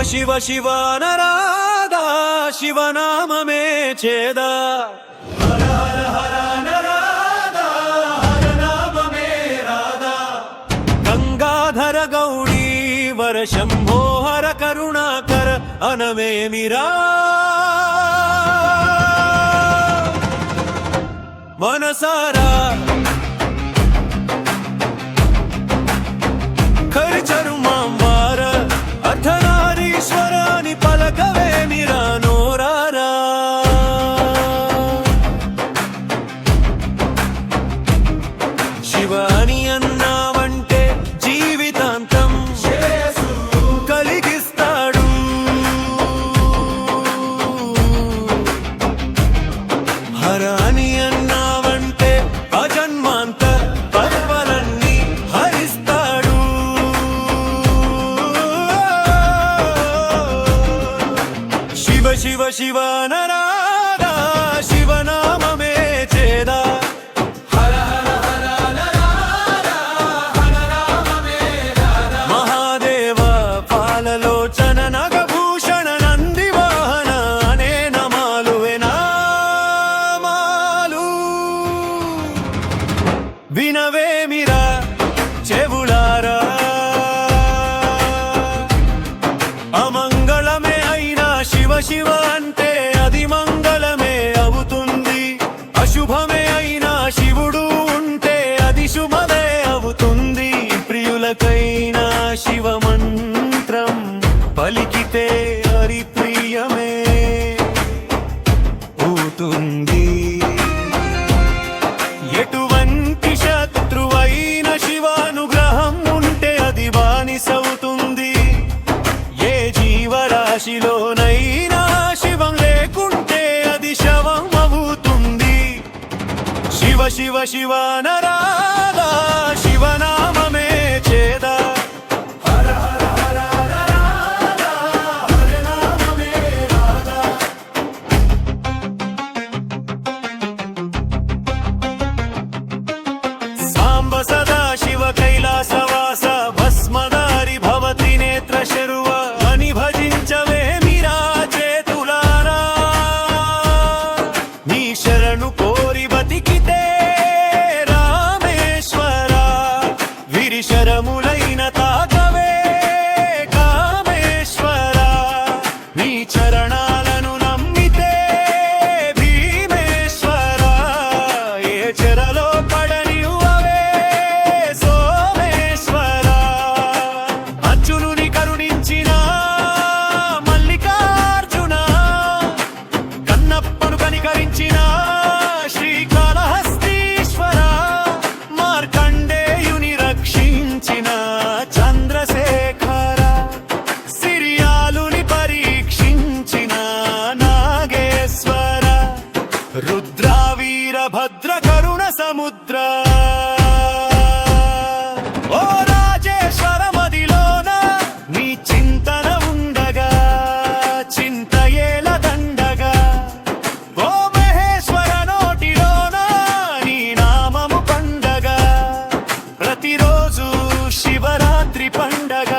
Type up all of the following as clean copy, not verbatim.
శివ శివ నరాదా శివనామమే చేదా హర హర హర నరాదా హరనామమే రాదా గంగాధర గౌరీ వర శంభో హర కరుణాకర అనమేమిరా మనసారా ఖర్చరు మాంవార అర్ధనారీశ్వరాని పలకవేమిరా నోరారా శివాని అన్నావంటే జీవితాంతం కలిగిస్తాడు హరాని అన్నావంటే అజన్మాంత పర్వలన్నీ హరిస్తాడు శివ శివ శివ నరాదా శివనామమే చేదా హర హర హర నరాదా హరనామమే రాదా మహాదేవ పాలలోచన నగభూషణ నంది వాహన అనే నమాలు నామాలు వినవేమిరా చెవులారా అమంగళమే అయినా శివ శివ అంటే అది మంగళమే అవుతుంది అశుభమే అయినా శివుడు ఉంటే అది శుభమే అవుతుంది ప్రియులకైనా శివ మంత్రం పలికితే హరి ప్రియమే అవుతుంది ఎటువంటి శత్రువైన శివానుగ్రహం ఉంటే అది బానిసవుతుంది ఏ జీవరాశిలోనైనా శివం లేకుంటే అది శవం అవుతుంది శివ శివ శివ నరాదా శివనామమే చేదా హర హర హర నరాదా హరనామమే రాదా సాంబ సదా శివ కైలాసవాస భస్మదారి భవతి నేత్ర శర్వ అని భజించవే మీరా చేతులారా నీ శరణు కోరి బతికితే రామేశ్వర విరి శరములైన తాకవే కామేశ్వర నీ చరణాలను నమ్మితే భీమేశ్వర ఏ చెరలో పడనివ్వవే సోమేశ్వర అర్జునుని కరుణించిన మల్లికార్జున కన్నప్పను కనికరించిన శ్రీకాళహస్తీశ్వర మార్కండేయుని రక్షించిన చంద్రశేఖర సిరియాలుని పరీక్షించిన నాగేశ్వర రుద్రావీర భద్ర కరుణ సముద్ర ఓ రాజేశ్వర మదిలోన నీ చింతన ఉండగా చింతయేల దండగా ఓ మహేశ్వర నోటిలోన నీ నామము పండగ ప్రతిరోజు శివరాత్రి పండగ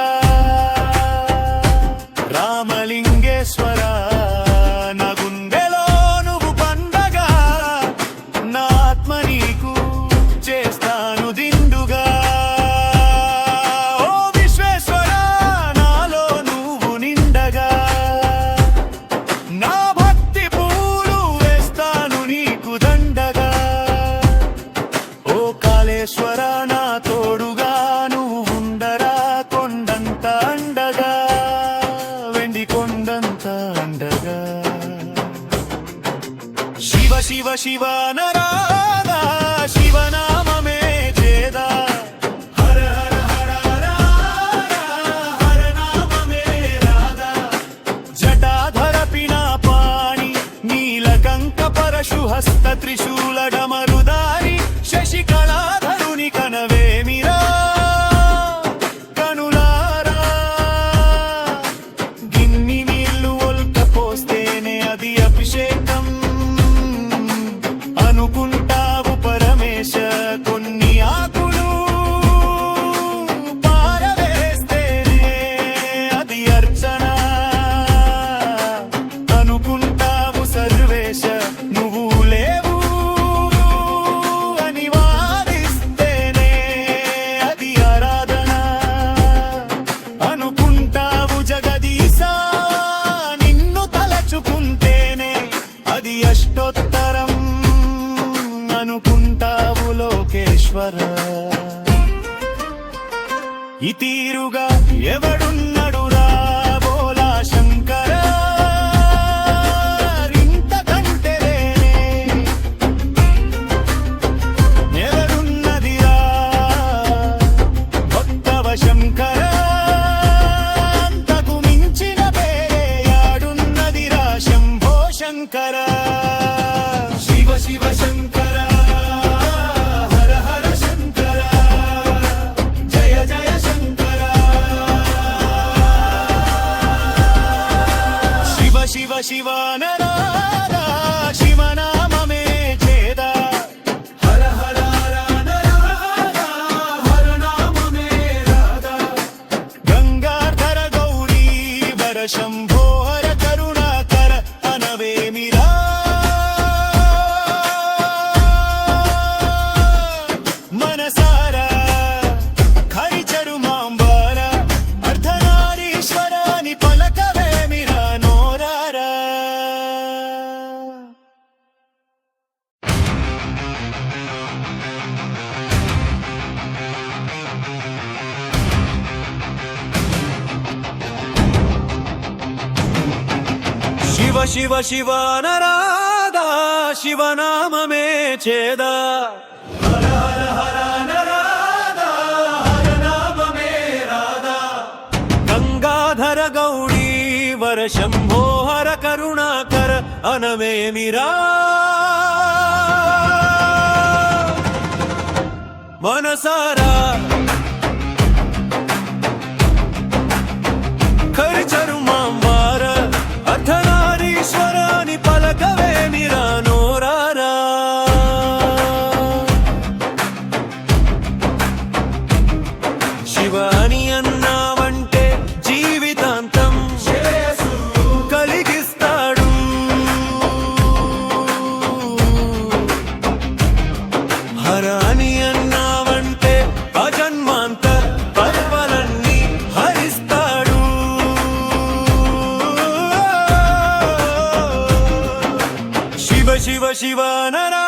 రామలింగేశ్వర నా గుండెలో నువ్వు పండగ నా ఆత్మ నీకు చేస్తాను దిండుగా ఓ విశ్వేశ్వర నాలో నువ్వు నిండగా నా భక్తి పూలు వేస్తాను నీకు దండగా ఓ కాళేశ్వర నా తోడుగా నువ్వు ఉండరా కొండంత అండగా వెండి కొండంత అండగా శివ శివ శివ నరాదా శివనామమే చేదా హర హర హర రాదా హరనామమే రాదా జటాధర పినాపాణి నీలకంక పరశు హస్త త్రిశూల డమరుదారి శశికళాధరుని కనవేమిరా కనులారా గిన్ని నీళ్లు ఒల్క పోస్తేనే అది అభిషేకం అనుకుంటావు పరమేశ కొన్ని ఆకులు పారవేస్తేనే అది అర్చన అది అష్టోత్తరం అనుకుంటావు లోకేశ్వర. ఈ తీరుగా ఎవడున్నడు రా బోలా శంకర, ఇంతకంటే ఎవడున్నదిరా భక్తవ శంకర, అంతకు మించిన పేరే యాడున్నదిరా శంభో శంకర. శివ శివ శంకర, హర హర శంకర, జయ జయ శంకర. శివ శివ శివ నరారా శివనామమే చేదా, హర హర హర నరారా హర నామమే రాధా. గంగాధర గౌరీ వర శంభో హర కరుణాకర అనవేమిరా. మనసారా హరిచరు మాంబార అర్ధనారీశ్వరాని పలకవేమిరా నోరారా. శివ శివ శివ నరాదా శివనామమే చేదా, హర హర హర నరాదా హర నామమే రాధా. గంగాధర గౌరీ వర శంభో హర కరుణాకర అనమేమిరా. మనసారా ఖరిచరు మాంబార అర్ధనారీశ్వరాని పలకవేమిరా నోరారా. శివ అని అన్నావంటే జీవితాంతం కలిగిస్తాడు. హర అని అన్నావంటే అజన్మాంత పర్వలన్నీ హరిస్తాడు. శివ శివ శివ నరా